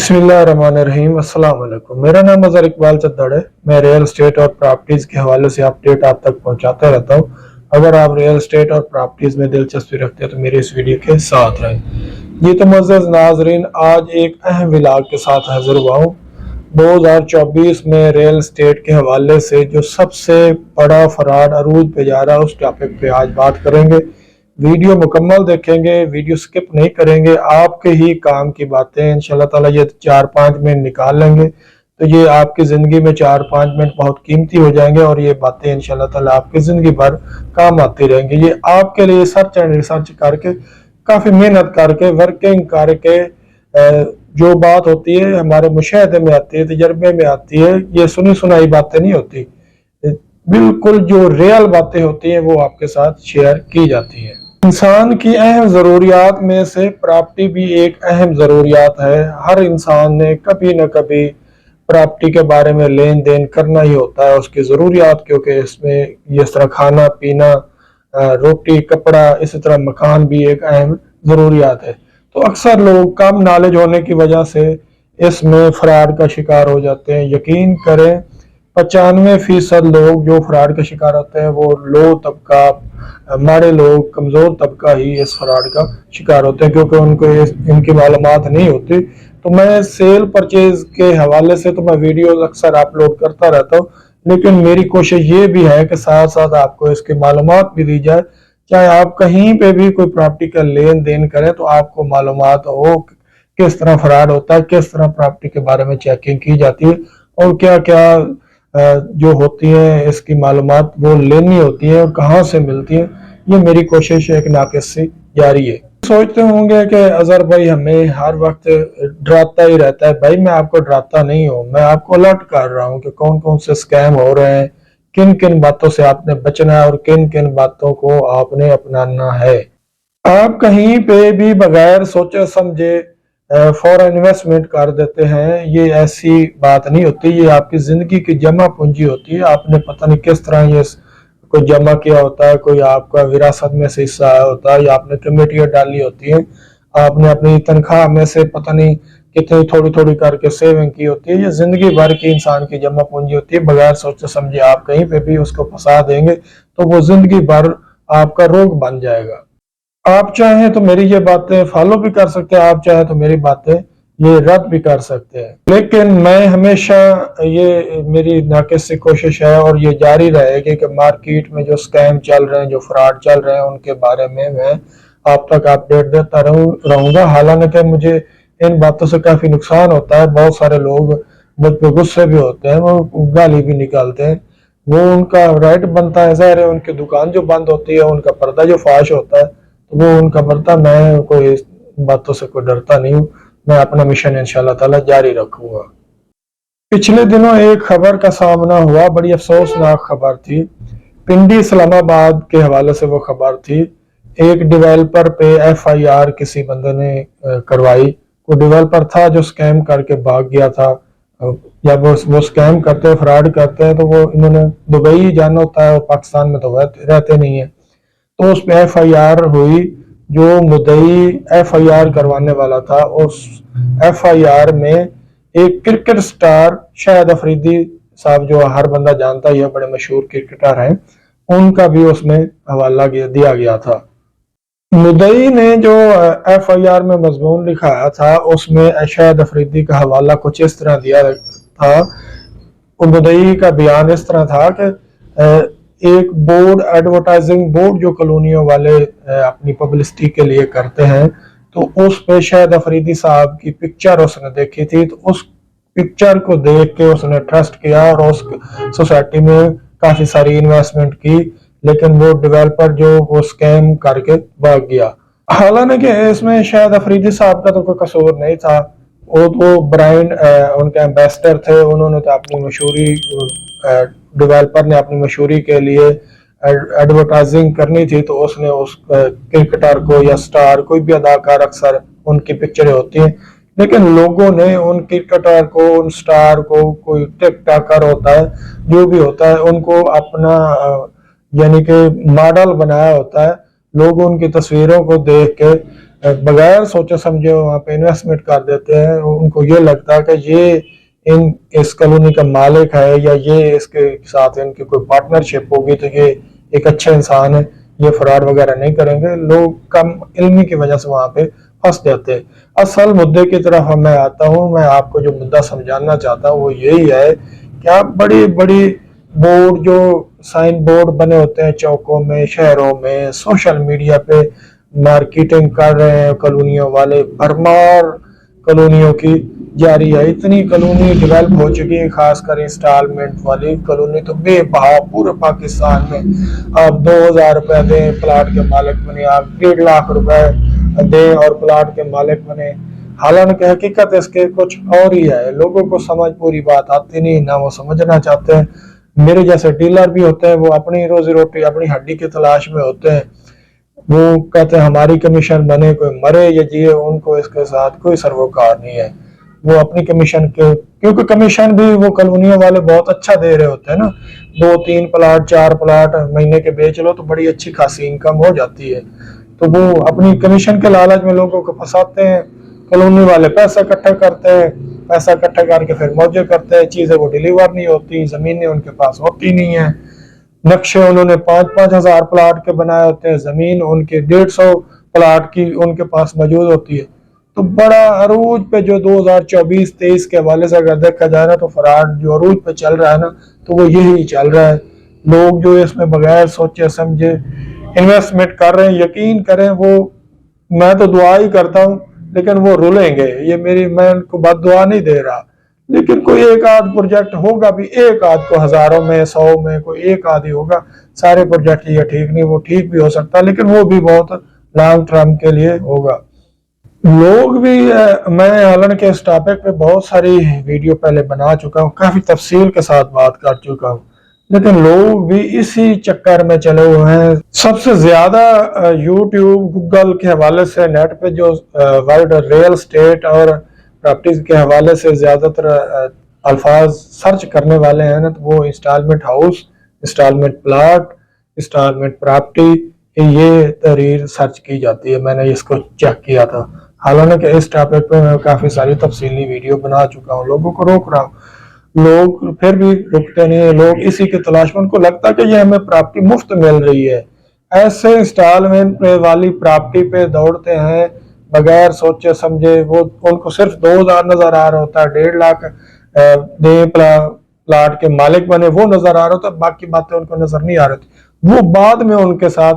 बिस्मिल्लाहिर्रहमानिर्रहीम। अस्सलाम वालेकुम। मेरा नाम अजहर इकबाल चद्दड़ है। मैं रियल एस्टेट और प्रॉपर्टीज के हवाले से अपडेट आप तक पहुंचाता रहता हूं। अगर आप रियल एस्टेट और प्रॉपर्टीज में दिलचस्पी रखते हैं तो मेरे इस वीडियो के साथ रहें। जी तो मुअज़्ज़ज़ नाज़रीन, आज एक अहम व्लॉग के साथ हाजिर हुआ हूँ। 2024 में रियल एस्टेट के हवाले से जो सबसे बड़ा फ्रॉड अरूज पे जा रहा है, उस टॉपिक पे आज बात करेंगे। वीडियो मुकम्मल देखेंगे, वीडियो स्किप नहीं करेंगे। आपके ही काम की बातें इंशाल्लाह ताला ये 4-5 मिनट निकाल लेंगे तो ये आपकी ज़िंदगी में 4-5 मिनट बहुत कीमती हो जाएंगे और ये बातें इंशाल्लाह ताला आपकी ज़िंदगी भर काम आती रहेंगी। ये आपके लिए सर्च एंड रिसर्च करके, काफ़ी मेहनत करके, वर्किंग करके जो बात होती है हमारे मुशाहदे में आती है, तजर्बे में आती है। ये सुनी सुनाई बातें नहीं होती, बिल्कुल जो रियल बातें होती हैं वो आपके साथ शेयर की जाती है। इंसान की अहम ज़रूरियात में से प्रॉपर्टी भी एक अहम ज़रूरियात है। हर इंसान ने कभी न कभी प्रॉपर्टी के बारे में लेन देन करना ही होता है, उसकी ज़रूरियात, क्योंकि इसमें इस तरह खाना पीना, रोटी कपड़ा, इसी तरह मकान भी एक अहम ज़रूरियात है। तो अक्सर लोग कम नॉलेज होने की वजह से इसमें फ्रॉड का शिकार हो जाते हैं। यकीन करें, 95% लोग जो फ्रॉड का शिकार होते हैं वो लो तबका, माड़े लोग, कमज़ोर तबका ही इस फ्रॉड का शिकार होते हैं, क्योंकि उनको इनकी मालूमात नहीं होती। तो मैं सेल परचेज के हवाले से तो मैं वीडियोस अक्सर अपलोड करता रहता हूँ, लेकिन मेरी कोशिश ये भी है कि साथ साथ आपको इसकी मालूमात भी दी जाए। चाहे आप कहीं पे भी कोई प्रॉपर्टी का लेन देन करें तो आपको मालूमात हो किस तरह फ्रॉड होता है, किस तरह प्रॉपर्टी के बारे में चेकिंग की जाती है और क्या क्या जो होती है इसकी मालूमात वो लेनी होती है और कहाँ से मिलती है। ये मेरी कोशिश एक नाक़िस सी जारी है। सोचते होंगे कि अजहर भाई हमें हर वक्त डराता ही रहता है। भाई मैं आपको डराता नहीं हूँ, मैं आपको अलर्ट कर रहा हूँ कि कौन कौन से स्कैम हो रहे हैं, किन किन बातों से आपने बचना है और किन किन बातों को आपने अपनाना है। आप कहीं पे भी बगैर सोचे समझे फॉरेन इन्वेस्टमेंट कर देते हैं, ये ऐसी बात नहीं होती। ये आपकी जिंदगी की जमा पूंजी होती है। आपने पता नहीं किस तरह ये कोई जमा किया होता है, कोई आपका विरासत में से हिस्सा आया होता है या आपने कमेटियां डाली होती हैं, आपने अपनी तनख्वाह में से पता नहीं कितनी थोड़ी थोड़ी करके सेविंग की होती है। ये जिंदगी भर की इंसान की जमा पूंजी होती है। बगैर सोचे समझे आप कहीं पे भी उसको फंसा देंगे तो वो जिंदगी भर आपका रोग बन जाएगा। आप चाहें तो मेरी ये बातें फॉलो भी कर सकते हैं, आप चाहें तो मेरी बातें ये रद्द भी कर सकते हैं, लेकिन मैं हमेशा, ये मेरी नाक़िस सी कोशिश है और ये जारी रहेगी कि मार्केट में जो स्कैम चल रहे हैं, जो फ्रॉड चल रहे हैं, उनके बारे में मैं आप तक अपडेट देता रहूंगा। हालांकि मुझे इन बातों से काफी नुकसान होता है। बहुत सारे लोग मुझ पर गुस्से भी होते हैं, वो गाली भी निकालते हैं। वो उनका राइट बनता है, ज़ाहिर है उनकी दुकान जो बंद होती है, उनका पर्दा जो फाश होता है, तो वो उनका बनता। मैं कोई बातों से कोई डरता नहीं हूँ। मैं अपना मिशन इंशाल्लाह ताला जारी रखूंगा। पिछले दिनों एक खबर का सामना हुआ, बड़ी अफसोसनाक खबर थी। पिंडी इस्लामाबाद के हवाले से वो खबर थी। एक डेवलपर पे FIR किसी बंदे ने करवाई। वो डेवलपर था जो स्कैम करके भाग गया था। जब वो स्कैम करते हैं, फ्रॉड करते हैं, तो वो इन्होंने दुबई जाना होता है और पाकिस्तान में तो रहते नहीं है। तो उस पर FIR हुई। जो मुद्दई FIR करवाने वाला था, उस FIR में एक क्रिकेट स्टार शाहिद अफरीदी साहब, जो हर बंदा जानता ही है, बड़े मशहूर क्रिकेटर हैं, उनका भी उसमें हवाला दिया गया था। मुद्दई ने जो FIR में मजमून लिखाया था उसमें शाहिद अफरीदी का हवाला कुछ इस तरह दिया था। मुद्दई का बयान इस तरह था कि एक बोर्ड, एडवर्टाइजिंग बोर्ड जो कॉलोनियों वाले अपनी पब्लिसिटी के लिए करते हैं, तो उस पे शाहिद अफरीदी साहब की पिक्चर उसने देखी थी। तो उस पिक्चर को देख के उसने ट्रस्ट किया और उस सोसाइटी में काफी सारी इन्वेस्टमेंट की, लेकिन वो डेवलपर जो वो स्कैम करके भाग गया। हालांकि इसमें शाहिद अफरीदी साहब का तो कोई कसूर नहीं था। वो ब्रांड उनके एम्बेसडर थे। उन्होंने तो अपनी मशहूरी, डेवलपर ने अपनी मशहूरी के लिए एडवर्टाइजिंग करनी थी, तो उसने उस क्रिकेटर को या स्टार, कोई भी अदाकार, अक्सर उनकी पिक्चरें होती हैं, लेकिन लोगों ने उन क्रिकेटर को, उन स्टार को, कोई टिकटॉकर होता है, जो भी होता है, उनको अपना यानी कि मॉडल बनाया होता है। लोग उनकी तस्वीरों को देख के बगैर सोचे समझे वहाँ पे इन्वेस्टमेंट कर देते हैं। उनको ये लगता है कि ये इस कॉलोनी का मालिक है या ये इसके साथ इनकी कोई पार्टनरशिप होगी तो ये एक अच्छा इंसान है, ये फ्रॉड वगैरह नहीं करेंगे। लोग कम इल्मी की वजह से वहाँ पे फंस जाते हैं। असल मुद्दे की तरफ मैं आता हूँ। मैं आपको जो मुद्दा समझाना चाहता हूँ वो यही है कि आप बड़ी बड़ी बोर्ड, जो साइन बोर्ड बने होते हैं चौकों में, शहरों में, सोशल मीडिया पे मार्केटिंग कर रहे हैं कॉलोनियों वाले, भरमार कॉलोनियों की जारी है। इतनी कॉलोनी डेवलप हो चुकी है, खासकर इंस्टॉलमेंट वाली कॉलोनी तो बेबहा पूरे पाकिस्तान में। आप 2000 रुपए दें प्लाट के मालिक बने, आप 1.5 लाख रुपए दें और प्लाट के मालिक बने। हालांकि हकीकत इसके कुछ और ही है। लोगों को समझ पूरी बात आती नहीं, ना वो समझना चाहते हैं। मेरे जैसे डीलर भी होते हैं, वो अपनी रोजी रोटी, अपनी हड्डी की तलाश में होते हैं। वो कहते हैं हमारी कमीशन बने, कोई मरे या जिए उनको इसके साथ कोई सरोकार नहीं है। वो अपनी कमीशन के, क्योंकि कमीशन भी वो कॉलोनियों वाले बहुत अच्छा दे रहे होते हैं ना, 2-3 प्लाट 4 प्लाट महीने के बेच लो तो बड़ी अच्छी खासी इनकम हो जाती है। तो वो अपनी कमीशन के लालच में लोगों को फंसाते हैं। कॉलोनी वाले पैसा इकट्ठा करते हैं, पैसा इकट्ठा करके फिर मौजे करते हैं, चीजें वो डिलीवर नहीं होती, जमीनें उनके पास होती नहीं है। नक्शे उन्होंने 5-5 हजार प्लाट के बनाए होते हैं, जमीन उनके 150 प्लाट की उनके पास मौजूद होती है। तो बड़ा अरूज पे जो 2024-23 के हवाले से अगर देखा जाए ना, तो फ्रॉड जो अरूज पे चल रहा है ना, तो वो यही चल रहा है। लोग जो इसमें बगैर सोचे समझे इन्वेस्टमेंट कर रहे हैं, यकीन करें वो, मैं तो दुआ ही करता हूँ लेकिन वो रुलेंगे। ये मेरी, मैं उनको बद्दुआ नहीं दे रहा, लेकिन कोई एक आध प्रोजेक्ट होगा भी, एक आध को हजारों में 100 में कोई एक आध ही होगा। सारे प्रोजेक्ट ये ठीक नहीं, वो ठीक भी हो सकता है लेकिन वो भी बहुत लॉन्ग टर्म के लिए होगा। लोग भी मैं हालांकि इस टॉपिक पे बहुत सारी वीडियो पहले बना चुका हूँ, काफी तफसील के साथ बात कर चुका हूँ, लेकिन लोग भी इसी चक्कर में चले हुए हैं। सबसे ज्यादा यूट्यूब, गूगल के हवाले से नेट पे जो वर्ड रियल स्टेट और प्रॉपर्टीज के हवाले से ज्यादातर अल्फाज सर्च करने वाले हैं ना, तो वो instalment house, instalment plot, instalment property, ये तहरीर सर्च की जाती है। मैंने इसको चेक किया था। हालांकि इस टॉपिक पे मैं काफी सारी तफसीली वीडियो बना चुका हूँ, लोगों को रोक रहा हूँ। लोग फिर भी रुकते नहीं है, लोग इसी की तलाश में, उनको लगता है कि ये हमें प्रॉपर्टी मुफ्त मिल रही है। ऐसे इंस्टॉलमेंट वाली प्रॉपर्टी पे दौड़ते हैं बगैर सोचे समझे। वो उनको सिर्फ 2000 नजर आ रहा होता है, 1.5 लाख दे प्लाट के मालिक बने वो नजर आ रहा होता है, बाकी बातें उनको नजर नहीं आ रही। वो बाद में उनके साथ,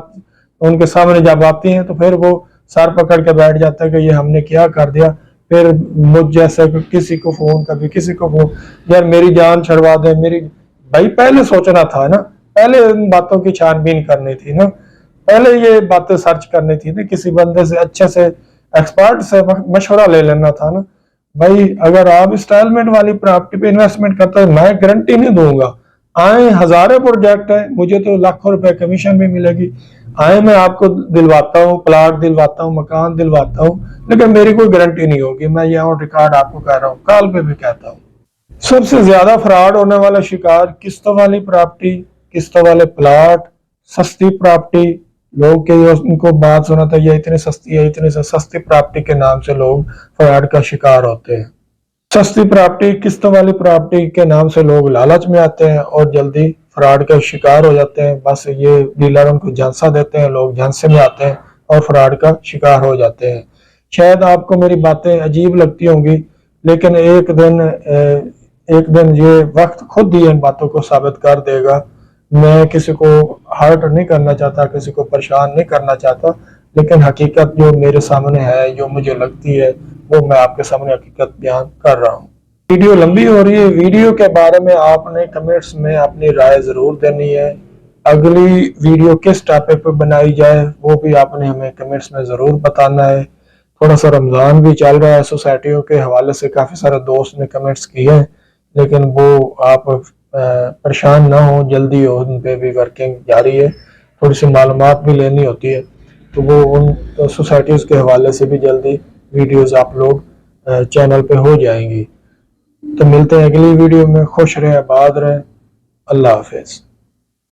उनके सामने जब आती हैं तो फिर वो सर पकड़ के बैठ जाता है कि ये हमने क्या कर दिया। फिर मुझ जैसे किसी को फोन, कभी किसी को फोन, यार मेरी जान छड़वा दे मेरी। भाई पहले सोचना था ना, पहले इन बातों की छानबीन करनी थी ना, पहले ये बातें सर्च करनी थी ना, किसी बंदे से अच्छे से एक्सपर्ट से मशवरा ले लेना था ना। भाई अगर आप इंस्टॉलमेंट वाली प्रॉपर्टी पे इन्वेस्टमेंट करते हो, मैं गारंटी नहीं दूंगा, आए हजारों प्रोजेक्ट है, मुझे तो लाखों रुपए कमीशन भी मिलेगी, आए मैं आपको दिलवाता हूँ, प्लाट दिलवाता हूँ, मकान दिलवाता हूँ, लेकिन मेरी कोई गारंटी नहीं होगी। मैं ये ऑन रिकॉर्ड आपको कह रहा हूँ, कॉल पे भी कहता हूँ। सबसे ज्यादा फ्रॉड होने वाला शिकार किस्तों वाली प्रॉपर्टी, किस्तों वाले प्लाट, सस्ती प्रॉपर्टी। लोग के उनको बात सुना था ये इतनी सस्ती है, इतनी सस्ती प्रॉपर्टी के नाम से लोग फ्रॉड का शिकार होते हैं। सस्ती प्रॉपर्टी, किस्तों वाली प्रॉपर्टी के नाम से लोग लालच में आते हैं और जल्दी फ्रॉड का शिकार हो जाते हैं। बस ये डीलर उनको झांसा देते हैं, लोग झांसे में आते हैं और फ्रॉड का शिकार हो जाते हैं। शायद आपको मेरी बातें अजीब लगती होंगी, लेकिन एक दिन ये वक्त खुद ही इन बातों को साबित कर देगा। मैं किसी को हर्ट नहीं करना चाहता, किसी को परेशान नहीं करना चाहता, लेकिन हकीकत जो मेरे सामने है, जो मुझे लगती है, वो मैं आपके सामने हकीकत बयान कर रहा हूँ। वीडियो लंबी हो रही है, वीडियो के बारे में आपने कमेंट्स में अपनी राय जरूर देनी है। अगली वीडियो किस टॉपिक पे बनाई जाए वो भी आपने हमें कमेंट्स में जरूर बताना है। थोड़ा सा रमजान भी चल रहा है, सोसाइटियों के हवाले से काफी सारे दोस्त ने कमेंट्स किए हैं, लेकिन वो आप परेशान ना हो, जल्दी हो, उन पे भी वर्किंग जारी है। थोड़ी सी मालूमात भी लेनी होती है, तो वो उन सोसाइटीज के हवाले से भी जल्दी वीडियोस अपलोड चैनल पे हो जाएंगी। तो मिलते हैं अगली वीडियो में। खुश रहें, आबाद रहें, अल्लाह हाफिज।